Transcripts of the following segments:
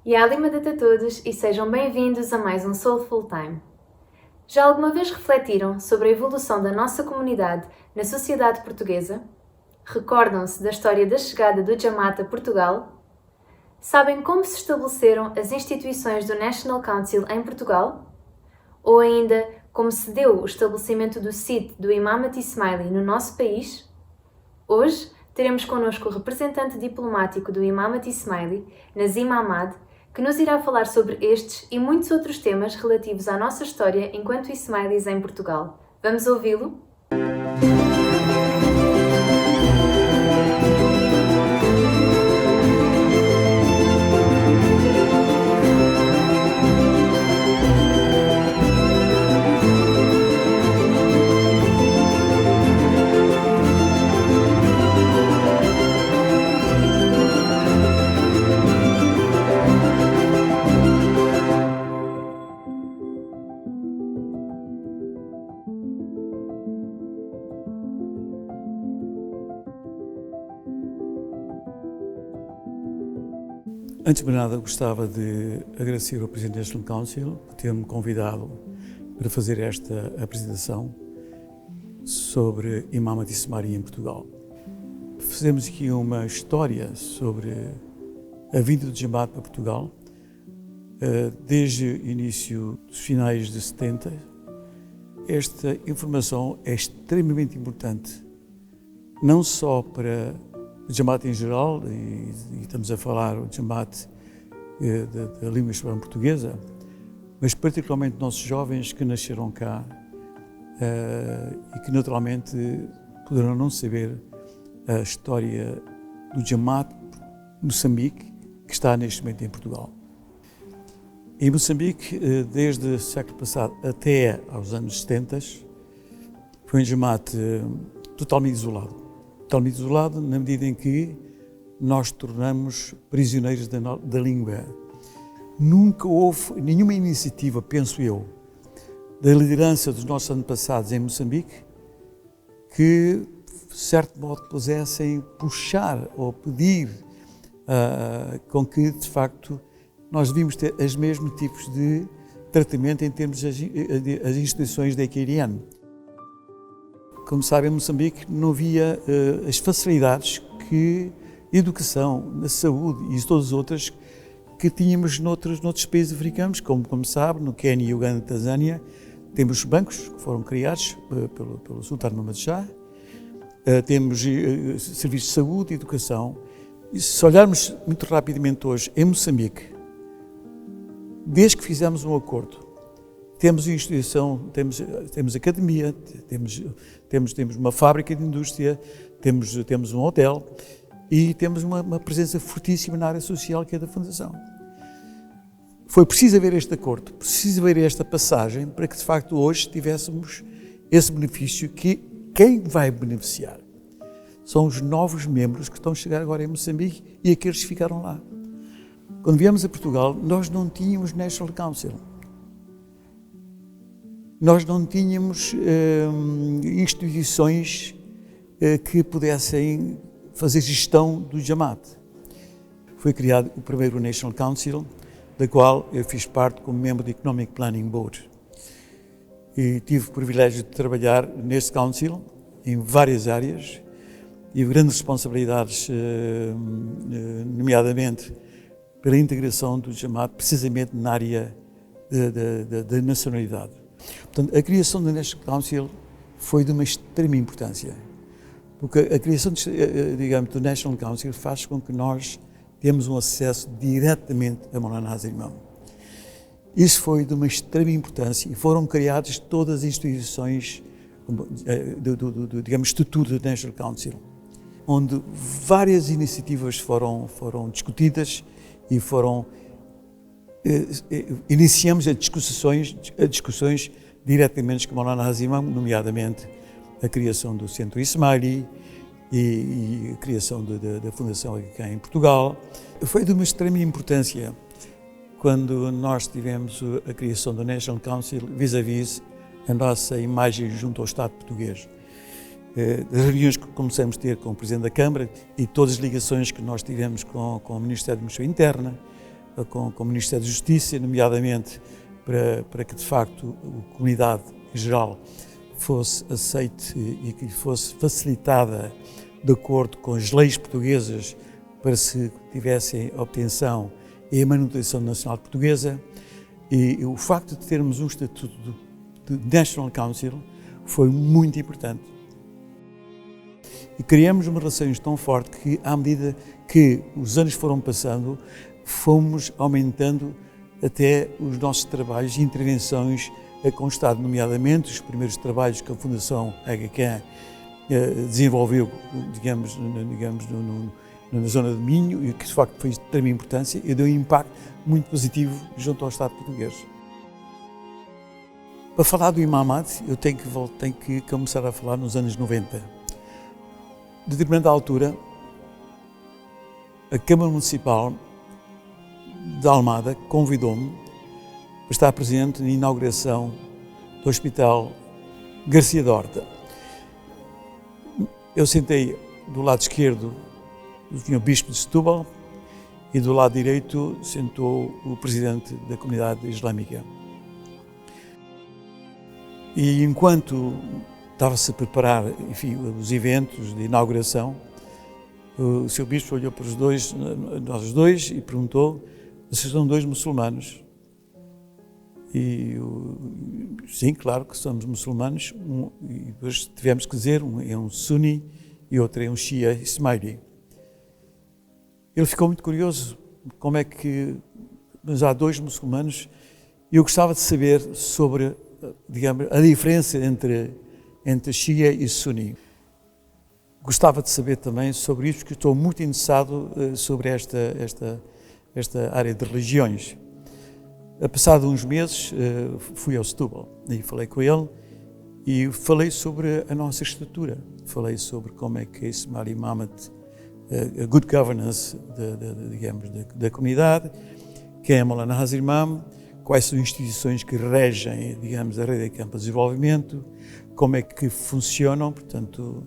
Yalimadat a todos e sejam bem-vindos a mais um Soulful Time. Já alguma vez refletiram sobre a evolução da nossa comunidade na sociedade portuguesa? Recordam-se da história da chegada do Jamaat a Portugal? Sabem como se estabeleceram as instituições do National Council em Portugal? Ou ainda, como se deu o estabelecimento do CID do Imamat Ismaili no nosso país? Hoje, teremos connosco o representante diplomático do Imamat Ismaili, Nazim Ahmad, que nos irá falar sobre estes e muitos outros temas relativos à nossa história enquanto Ismailis em Portugal. Vamos ouvi-lo? Antes de nada, gostava de agradecer ao Presidente do National Council por ter-me convidado para fazer esta apresentação sobre Imamat Ismaili em Portugal. Fazemos aqui uma história sobre a vinda do Jamaat para Portugal, desde o início dos finais de 70. Esta informação é extremamente importante, não só para o Jamaat em geral, e estamos a falar o Jamaat da língua hispânica portuguesa, mas particularmente nossos jovens que nasceram cá e que naturalmente poderão não saber a história do Jamaat Moçambique, que está neste momento em Portugal. Em Moçambique, desde o século passado até aos anos 70, foi um Jamaat totalmente isolado na medida em que nós tornamos prisioneiros da língua. Nunca houve nenhuma iniciativa, penso eu, da liderança dos nossos antepassados em Moçambique que, de certo modo, pusessem puxar ou pedir com que, de facto, nós devíamos ter os mesmos tipos de tratamento em termos das instituições da EQRN. Como sabem, em Moçambique não havia as facilidades que a educação, na saúde e todas as outras que tínhamos noutros países africanos, como sabe, no Quênia, Uganda e Tanzânia, temos os bancos que foram criados pelo Sultano Mahamadou Shah, temos serviços de saúde e educação. E se olharmos muito rapidamente hoje em Moçambique, desde que fizemos um acordo, temos instituição, temos academia, temos uma fábrica de indústria, temos um hotel e temos uma presença fortíssima na área social que é da Fundação. Foi preciso haver este acordo, preciso haver esta passagem para que de facto hoje tivéssemos esse benefício que quem vai beneficiar são os novos membros que estão a chegar agora em Moçambique e aqueles que ficaram lá. Quando viemos a Portugal, nós não tínhamos National Council. Nós não tínhamos instituições que pudessem fazer gestão do Jamaat. Foi criado o primeiro National Council, da qual eu fiz parte como membro do Economic Planning Board. E tive o privilégio de trabalhar nesse Council, em várias áreas, e grandes responsabilidades, nomeadamente pela integração do Jamaat, precisamente na área da nacionalidade. Portanto, a criação do National Council foi de uma extrema importância, porque a criação, digamos, do National Council faz com que nós temos um acesso diretamente a Maulana Nazir Imam. Isso foi de uma extrema importância e foram criadas todas as instituições digamos, estrutura do National Council, onde várias iniciativas foram discutidas e iniciamos as discussões diretamente com Maulana Nazir Imam, nomeadamente a criação do Centro Ismaili e a criação da Fundação aqui em Portugal. Foi de uma extrema importância quando nós tivemos a criação do National Council vis-à-vis a nossa imagem junto ao Estado português. Das reuniões que começamos a ter com o Presidente da Câmara e todas as ligações que nós tivemos com o Ministério da Administração Interna, com o Ministério da Justiça, nomeadamente para que de facto a comunidade em geral fosse aceite e que fosse facilitada de acordo com as leis portuguesas para se tivessem a obtenção e a manutenção nacional portuguesa. E o facto de termos um estatuto de National Council foi muito importante. E criamos uma relação tão forte que, à medida que os anos foram passando, fomos aumentando até os nossos trabalhos e intervenções com o Estado, nomeadamente os primeiros trabalhos que a Fundação Aga Khan desenvolveu, digamos, na zona do Minho, e que de facto foi de extrema importância e deu um impacto muito positivo junto ao Estado português. Para falar do Imam Ahmad, eu tenho que começar a falar nos anos 90. De determinada altura, a Câmara Municipal de Almada convidou-me para estar presente na inauguração do Hospital Garcia da Horta. Eu sentei do lado esquerdo do Sr. Bispo de Setúbal e do lado direito sentou o Presidente da Comunidade Islâmica. E enquanto estava-se a preparar, enfim, os eventos de inauguração, o Sr. Bispo olhou para nós dois e perguntou: vocês são dois muçulmanos? E sim, claro que somos muçulmanos, e depois tivemos que dizer, um é um Sunni e outro é um Shia Ismaili. Ele ficou muito curioso, como é que, mas há dois muçulmanos, e eu gostava de saber sobre, digamos, a diferença entre Shia e Sunni. Gostava de saber também sobre isso, porque estou muito interessado sobre esta área de religiões. Passado uns meses, fui ao Setúbal e falei com ele e falei sobre a nossa estrutura. Falei sobre como é que Ismaili Imamate, a good governance da comunidade, quem é Maulana Hazir Imam, quais são as instituições que regem, digamos, a rede de campo de desenvolvimento, como é que funcionam, portanto,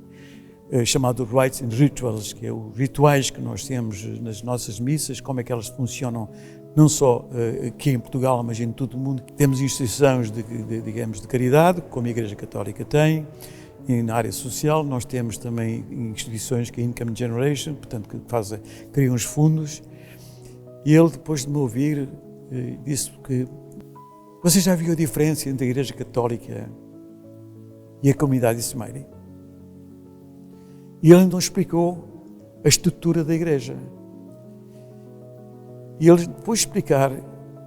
chamado Rites and Rituals, que é os rituais que nós temos nas nossas missas, como é que elas funcionam não só aqui em Portugal, mas em todo o mundo. Temos instituições de caridade, como a Igreja Católica tem, e na área social nós temos também instituições que é Income Generation, portanto, que criam os fundos. E ele, depois de me ouvir, disse que você já viu a diferença entre a Igreja Católica e a comunidade Ismaili? E ele então explicou a estrutura da Igreja. E ele, depois de explicar,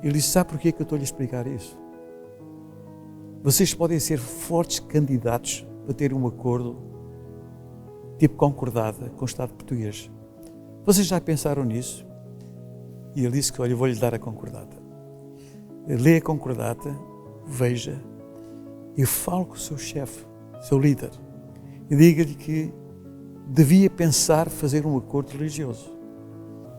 ele disse: sabe porquê que eu estou-lhe a explicar isso? Vocês podem ser fortes candidatos para ter um acordo tipo concordata com o Estado português. Vocês já pensaram nisso? E ele disse que, olha, eu vou-lhe dar a concordata. Lê a concordata, veja, e fale com o seu chefe, seu líder, e diga-lhe que devia pensar fazer um acordo religioso.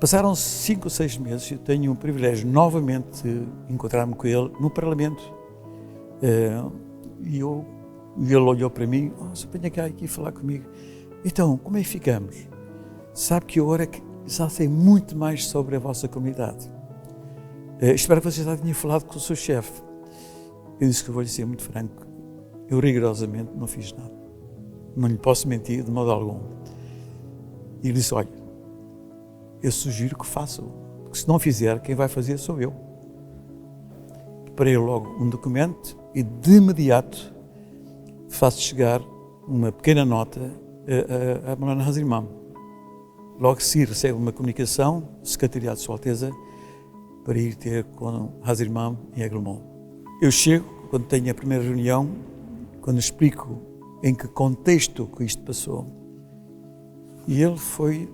Passaram-se 5 ou 6 meses, eu tenho o privilégio novamente de encontrar-me com ele no Parlamento. E ele olhou para mim: você venha cá aqui falar comigo. Então, como é que ficamos? Sabe que agora já sei muito mais sobre a vossa comunidade. Espero que você já tenha falado com o seu chefe. Eu disse que eu vou-lhe ser muito franco. Eu rigorosamente não fiz nada. Não lhe posso mentir de modo algum. E ele disse: olha, eu sugiro que faça, porque se não fizer, quem vai fazer sou eu. Preparei logo um documento e de imediato faço chegar uma pequena nota a Maulana Hazir Imam. Logo se recebe uma comunicação do Secretariado de Sua Alteza para ir ter com Hazir Imam em Aguelmont. Eu chego, quando tenho a primeira reunião, quando explico em que contexto que isto passou, e ele foi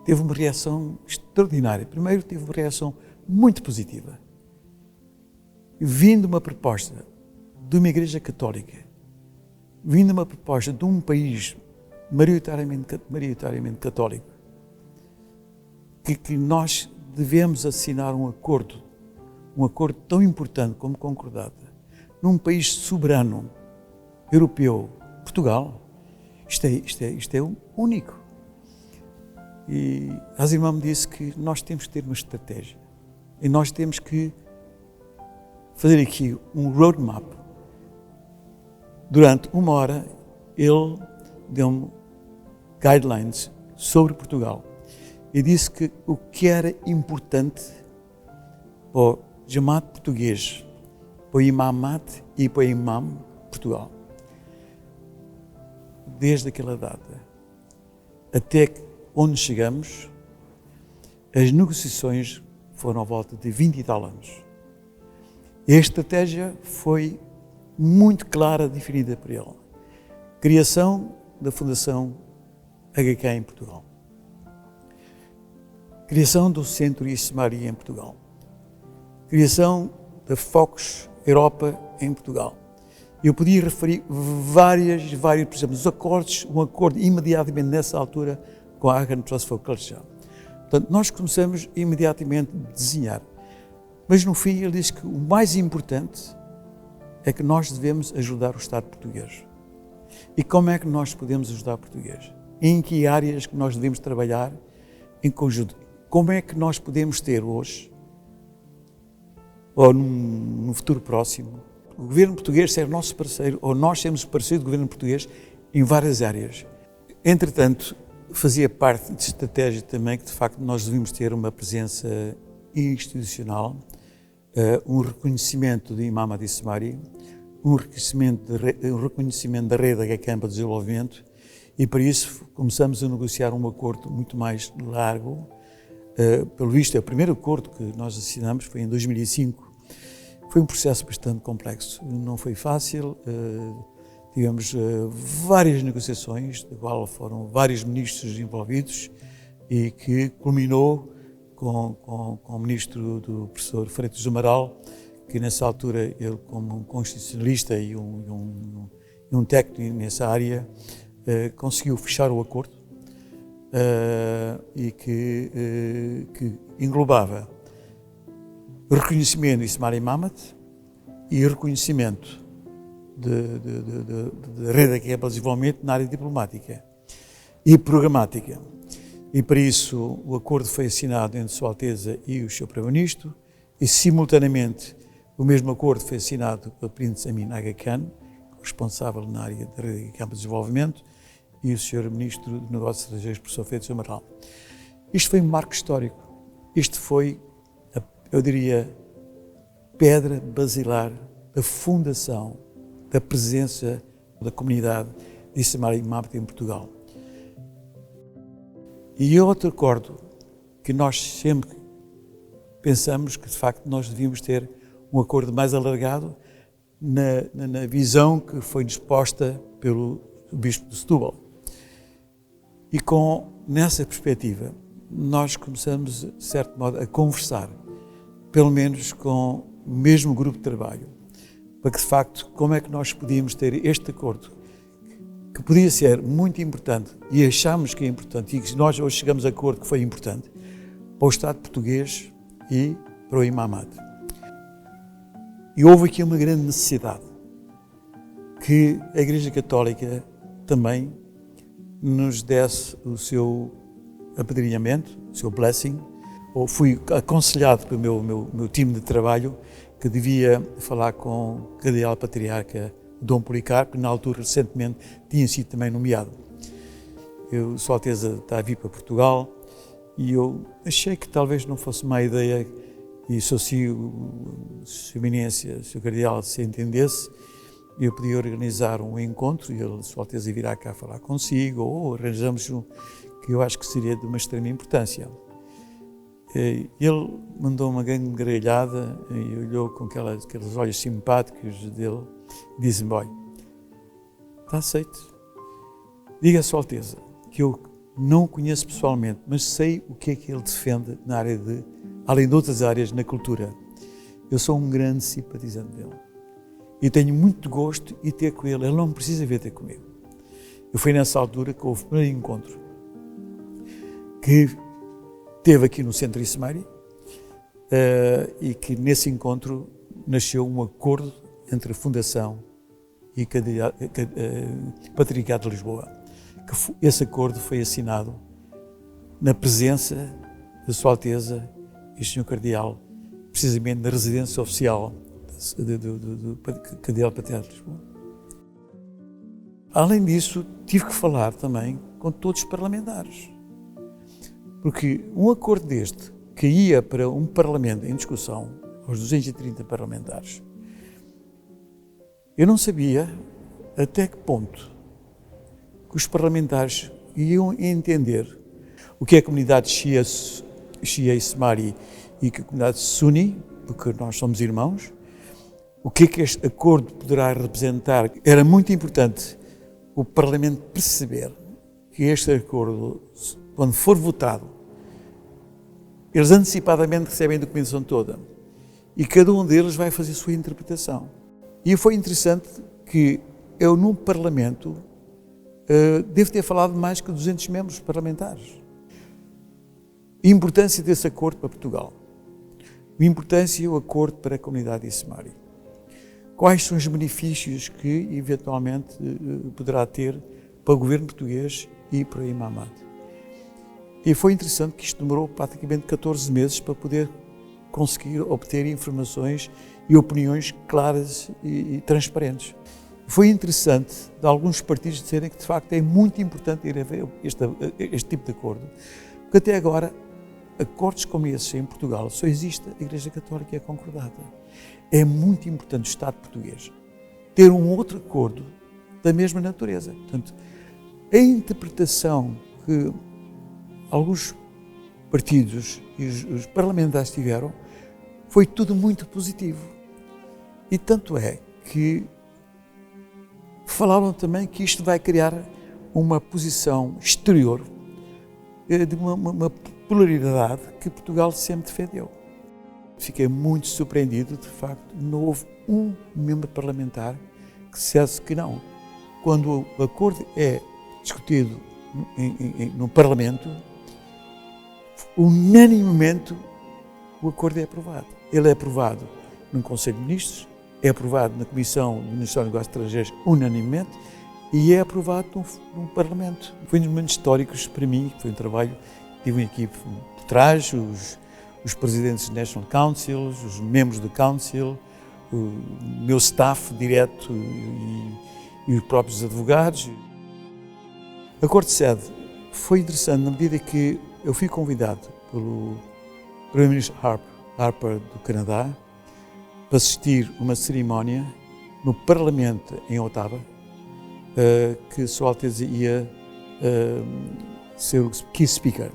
teve uma reação extraordinária. Primeiro, teve uma reação muito positiva. Vindo uma proposta de uma Igreja Católica, vindo uma proposta de um país maioritariamente católico, que nós devemos assinar um acordo tão importante como concordata, num país soberano, europeu, Portugal. Isto é único. E Azimão me disse que nós temos que ter uma estratégia e nós temos que fazer aqui um roadmap. Durante 1 hora, ele deu-me guidelines sobre Portugal e disse que o que era importante para o Jamaat português, para o Imamat e para o Imam Portugal, desde aquela data até onde chegamos, as negociações foram à volta de 20 e tal anos. E a estratégia foi muito clara, definida por ele. Criação da Fundação HK em Portugal. Criação do Centro Issa Maria em Portugal. Criação da Focus Europa em Portugal. Eu podia referir vários, por exemplo, os acordos, um acordo imediatamente nessa altura com a Hagen Trust for Culture. Portanto, nós começamos imediatamente a desenhar. Mas no fim ele diz que o mais importante é que nós devemos ajudar o Estado português. E como é que nós podemos ajudar o português? Em que áreas que nós devemos trabalhar em conjunto? Como é que nós podemos ter hoje, ou no futuro próximo, o governo português ser nosso parceiro, ou nós sermos parceiro do governo português em várias áreas. Entretanto, fazia parte de estratégia também que, de facto, nós devíamos ter uma presença institucional, um reconhecimento do Imam Issa Maria, um reconhecimento da rede HK para o desenvolvimento, e para isso começamos a negociar um acordo muito mais largo. Pelo visto, é o primeiro acordo que nós assinamos, foi em 2005. Foi um processo bastante complexo, não foi fácil, tivemos várias negociações, da qual foram vários ministros envolvidos e que culminou com o ministro do professor Freitas do Amaral, que nessa altura ele, como um constitucionalista e um técnico nessa área, conseguiu fechar o acordo e que englobava o reconhecimento de Ismail Imamat e o reconhecimento da rede que é para o desenvolvimento na área diplomática e programática. E para isso o acordo foi assinado entre Sua Alteza e o Sr. Primeiro-Ministro e simultaneamente o mesmo acordo foi assinado pelo Príncipe Amin Aga Khan, responsável na área da rede para o desenvolvimento, e o Sr. Ministro de Negócios Estrangeiros, professor Freitas do Amaral. Isto foi um marco histórico. Isto foi, eu diria, pedra basilar da fundação, da presença da comunidade de Issa Maria Imamat em Portugal. E outro acordo que nós sempre pensamos que, de facto, nós devíamos ter um acordo mais alargado na visão que foi disposta pelo Bispo de Setúbal. E nessa perspectiva, nós começamos, de certo modo, a conversar, pelo menos com o mesmo grupo de trabalho, para que, de facto, como é que nós podíamos ter este acordo, que podia ser muito importante, e achámos que é importante, e que nós hoje chegamos a acordo que foi importante, para o Estado português e para o Imamat. E houve aqui uma grande necessidade, que a Igreja Católica também nos desse o seu apadrinhamento, o seu blessing. Ou fui aconselhado pelo meu time de trabalho que devia falar com o Cardeal Patriarca Dom Policarpo, que na altura recentemente tinha sido também nomeado. Sua Alteza está a vir para Portugal e eu achei que talvez não fosse má ideia, e se Sua Eminência, o Sr. Cardeal, se entendesse, eu podia organizar um encontro e ele, Sua Alteza, virá cá falar consigo, ou arranjamos um que eu acho que seria de uma extrema importância. Ele mandou uma grande gargalhada e olhou com aqueles olhos simpáticos dele e disse-me: olha, está aceito. Diga a Sua Alteza que eu não o conheço pessoalmente, mas sei o que é que ele defende na área além de outras áreas, na cultura. Eu sou um grande simpatizante dele. E tenho muito gosto em ter com ele. Ele não precisa vir ter comigo. Eu fui nessa altura que houve o primeiro encontro que teve aqui no Centro Issa Maria e que nesse encontro nasceu um acordo entre a Fundação e o Patriarcado de Lisboa. Esse acordo foi assinado na presença da Sua Alteza e Sr. Cardeal, precisamente na residência oficial do Cardeal Patriarca de Lisboa. Além disso, tive que falar também com todos os parlamentares, porque um acordo deste, que ia para um parlamento em discussão, aos 230 parlamentares, eu não sabia até que ponto que os parlamentares iam entender o que é a comunidade Shia e Somali e que a comunidade Sunni, porque nós somos irmãos, o que é que este acordo poderá representar. Era muito importante o Parlamento perceber que este acordo, quando for votado, eles antecipadamente recebem a documentação toda e cada um deles vai fazer a sua interpretação. E foi interessante que eu, no Parlamento, devo ter falado de mais que 200 membros parlamentares. A importância desse acordo para Portugal. A importância do acordo para a comunidade Issemari. Quais são os benefícios que, eventualmente, poderá ter para o governo português e para o Imam Ahmad. E foi interessante que isto demorou praticamente 14 meses para poder conseguir obter informações e opiniões claras e transparentes. Foi interessante de alguns partidos dizerem que, de facto, é muito importante ir a ver este tipo de acordo, porque até agora, acordos como esse em Portugal, só existe a Igreja Católica e a Concordata. É muito importante o Estado português ter um outro acordo da mesma natureza. Portanto, a interpretação que alguns partidos e os parlamentares tiveram foi tudo muito positivo. E tanto é que falavam também que isto vai criar uma posição exterior de uma pluralidade que Portugal sempre defendeu. Fiquei muito surpreendido, de facto, não houve um membro parlamentar que dissesse que não. Quando o acordo é discutido no Parlamento, unanimemente o acordo é aprovado. Ele é aprovado no Conselho de Ministros, é aprovado na Comissão do Ministério dos Negócios Estrangeiros unanimemente e é aprovado no Parlamento. Foi um dos momentos históricos para mim, foi um trabalho, tive uma equipe por trás, os presidentes do National Council, os membros do Council, o meu staff direto e os próprios advogados. O acordo de sede foi interessante na medida que eu fui convidado pelo Primeiro-Ministro Harper do Canadá para assistir uma cerimónia no Parlamento em Ottawa, que Sua Alteza ia ser o key speaker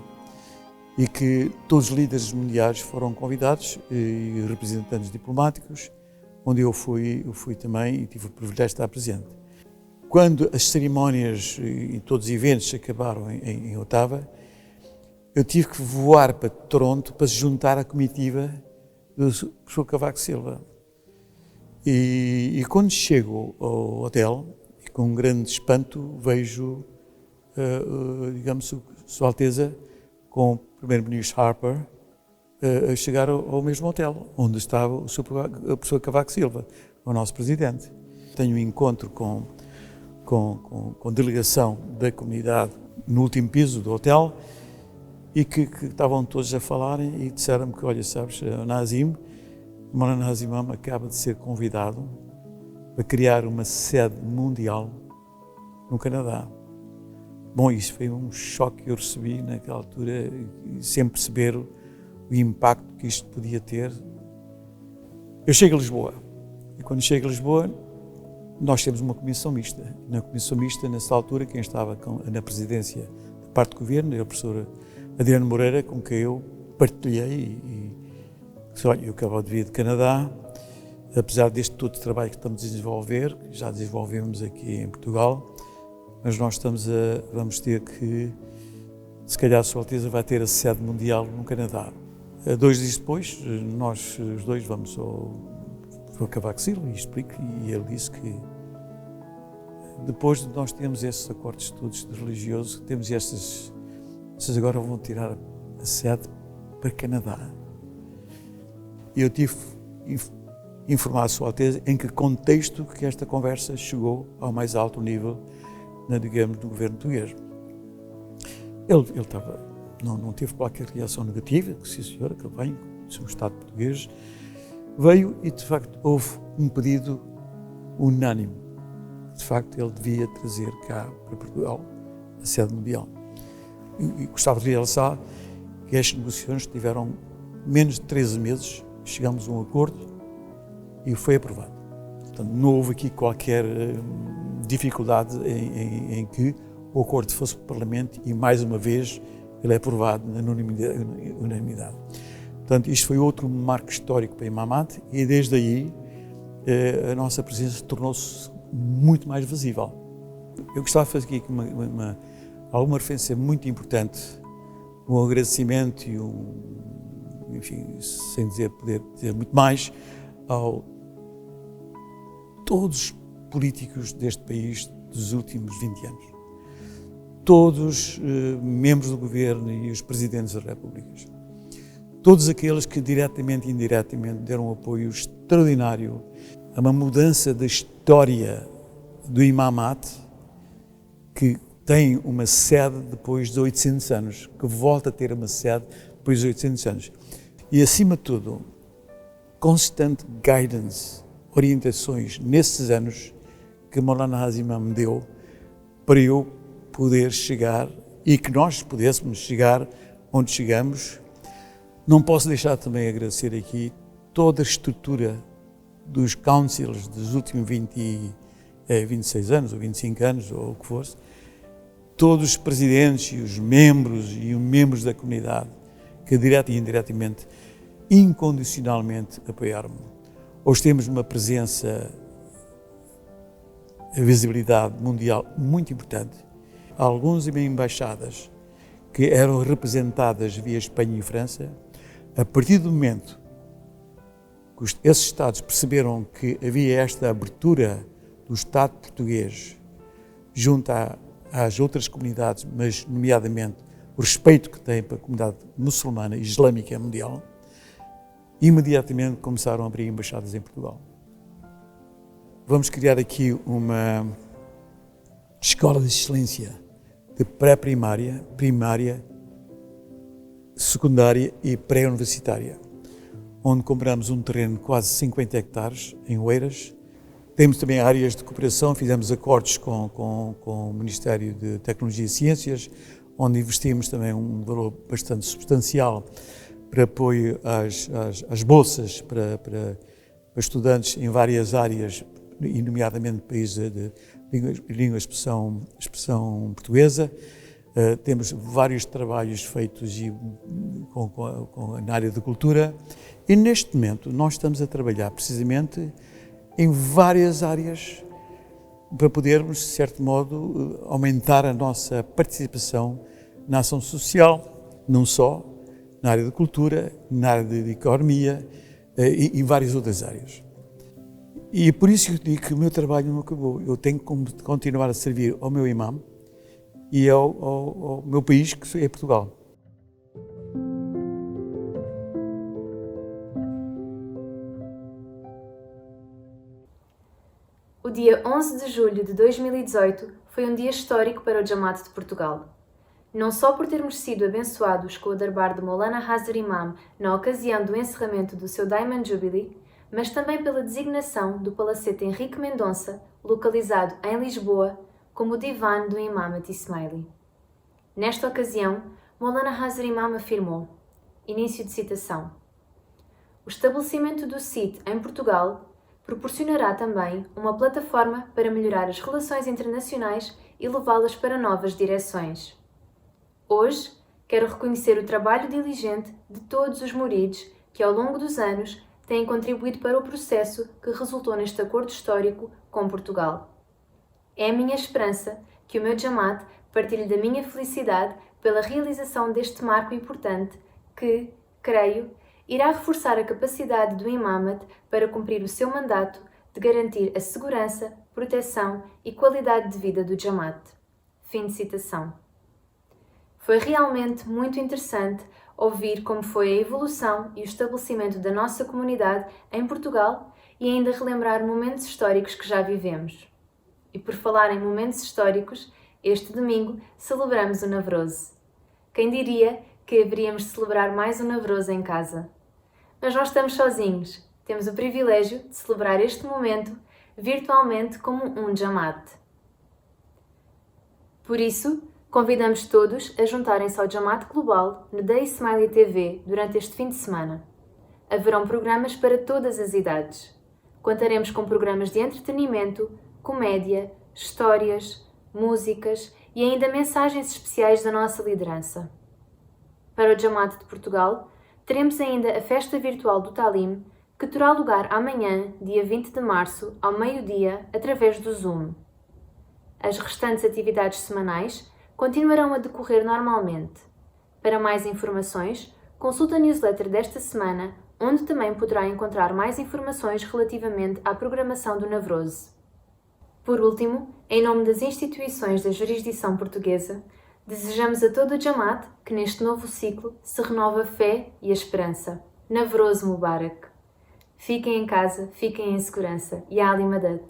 e que todos os líderes mundiais foram convidados e representantes diplomáticos, onde eu fui também e tive o privilégio de estar presente. Quando as cerimónias e todos os eventos acabaram em Ottawa, eu tive que voar para Toronto para se juntar à comitiva do professor Cavaco Silva. E quando chego ao hotel, com um grande espanto, vejo, digamos, Sua Alteza com o Primeiro-Ministro Harper a chegar ao mesmo hotel, onde estava o professor Cavaco Silva, o nosso presidente. Tenho um encontro com a delegação da comunidade no último piso do hotel e que estavam todos a falarem e disseram-me que, olha, sabes, o Maulana Nazim Imam acaba de ser convidado para criar uma sede mundial no Canadá. Bom, isso foi um choque que eu recebi naquela altura, sem perceber o impacto que isto podia ter. Eu chego a Lisboa, e quando chego a Lisboa, nós temos uma comissão mista. Na comissão mista, nessa altura, quem estava na presidência da parte do governo era o professor Adriano Moreira, com quem eu partilhei e disse, olha, eu acabo de vir de Canadá, apesar deste todo o trabalho que estamos a desenvolver, que já desenvolvemos aqui em Portugal, mas nós vamos ter que, se calhar a Sua Alteza vai ter a sede mundial no Canadá. 2 dias depois, nós os dois vamos ao Cavaco Silva e explico, e ele disse que depois de nós termos esses acordos de estudos religiosos, temos vocês agora vão tirar a sede para Canadá. E eu tive informar a Sua Alteza em que contexto que esta conversa chegou ao mais alto nível, digamos, do governo português. Ele estava não teve qualquer reação negativa, que sim senhora, que bem, somos Estado português, veio e de facto houve um pedido unânime. De facto ele devia trazer cá para Portugal a sede mundial. E gostava de realçar que as negociações tiveram menos de 13 meses, chegamos a um acordo e foi aprovado. Portanto, não houve aqui qualquer dificuldade em que o acordo fosse para o Parlamento e, mais uma vez, ele é aprovado na unanimidade. Portanto, isto foi outro marco histórico para Imam Mahdi e, desde aí, a nossa presença tornou-se muito mais visível. Eu gostava de fazer aqui alguma referência muito importante, um agradecimento e enfim, sem poder dizer muito mais, todos os políticos deste país dos últimos 20 anos. Todos membros do governo e os presidentes das repúblicas. Todos aqueles que diretamente e indiretamente deram um apoio extraordinário a uma mudança da história do Imam Mahdi, que tem uma sede depois de 800 anos, que volta a ter uma sede depois de 800 anos. E, acima de tudo, constante guidance, orientações nesses anos que Maulana Hazim Imam me deu para eu poder chegar e que nós pudéssemos chegar onde chegamos. Não posso deixar também agradecer aqui toda a estrutura dos councils dos últimos 26 anos, ou 25 anos, ou o que fosse, todos os presidentes e os membros da comunidade que direta e indiretamente, incondicionalmente apoiaram-me. Hoje temos uma presença, a visibilidade mundial muito importante. Algumas embaixadas que eram representadas via Espanha e França, a partir do momento que esses Estados perceberam que havia esta abertura do Estado português junto às outras comunidades, mas nomeadamente o respeito que tem para a comunidade muçulmana e islâmica mundial, imediatamente começaram a abrir embaixadas em Portugal. Vamos criar aqui uma escola de excelência de pré-primária, primária, secundária e pré-universitária, onde compramos um terreno de quase 50 hectares em Oeiras. Temos também áreas de cooperação, fizemos acordos com o Ministério de Tecnologia e Ciências, onde investimos também um valor bastante substancial para apoio às bolsas para estudantes em várias áreas, e nomeadamente países de língua expressão portuguesa. Temos vários trabalhos feitos na área da cultura e neste momento nós estamos a trabalhar precisamente em várias áreas para podermos, de certo modo, aumentar a nossa participação na ação social, não só na área da cultura, na área de economia e várias outras áreas. E por isso eu digo que o meu trabalho não acabou. Eu tenho que continuar a servir ao meu imam e ao meu país, que é Portugal. O dia 11 de julho de 2018 foi um dia histórico para o Jamaat de Portugal. Não só por termos sido abençoados com o darbar de Maulana Hazar Imam na ocasião do encerramento do seu Diamond Jubilee, mas também pela designação do Palacete Henrique Mendonça, localizado em Lisboa, como o Divan do Imam Ismaili. Nesta ocasião, Maulana Hazar Imam afirmou, início de citação, o estabelecimento do CIT em Portugal proporcionará também uma plataforma para melhorar as relações internacionais e levá-las para novas direções. Hoje, quero reconhecer o trabalho diligente de todos os murides que, ao longo dos anos, têm contribuído para o processo que resultou neste acordo histórico com Portugal. É a minha esperança que o meu Jamaat partilhe da minha felicidade pela realização deste marco importante que, creio, irá reforçar a capacidade do Imamate para cumprir o seu mandato de garantir a segurança, proteção e qualidade de vida do Jamaat. Fim de citação. Foi realmente muito interessante ouvir como foi a evolução e o estabelecimento da nossa comunidade em Portugal e ainda relembrar momentos históricos que já vivemos. E por falar em momentos históricos, este domingo celebramos o Navroz. Quem diria que haveríamos de celebrar mais um Navroz em casa. Mas não estamos sozinhos. Temos o privilégio de celebrar este momento virtualmente como um Jamaat. Por isso, convidamos todos a juntarem-se ao Jamaat Global no Day Smiley TV durante este fim de semana. Haverão programas para todas as idades. Contaremos com programas de entretenimento, comédia, histórias, músicas e ainda mensagens especiais da nossa liderança. Para o Jamaat de Portugal, teremos ainda a festa virtual do Talim, que terá lugar amanhã, dia 20 de março, ao meio-dia, através do Zoom. As restantes atividades semanais continuarão a decorrer normalmente. Para mais informações, consulte a newsletter desta semana, onde também poderá encontrar mais informações relativamente à programação do Navroz. Por último, em nome das instituições da jurisdição portuguesa, desejamos a todo o Jamaat que neste novo ciclo se renova a fé e a esperança. Navroz Mubarak. Fiquem em casa, fiquem em segurança. Ya Ali Madad.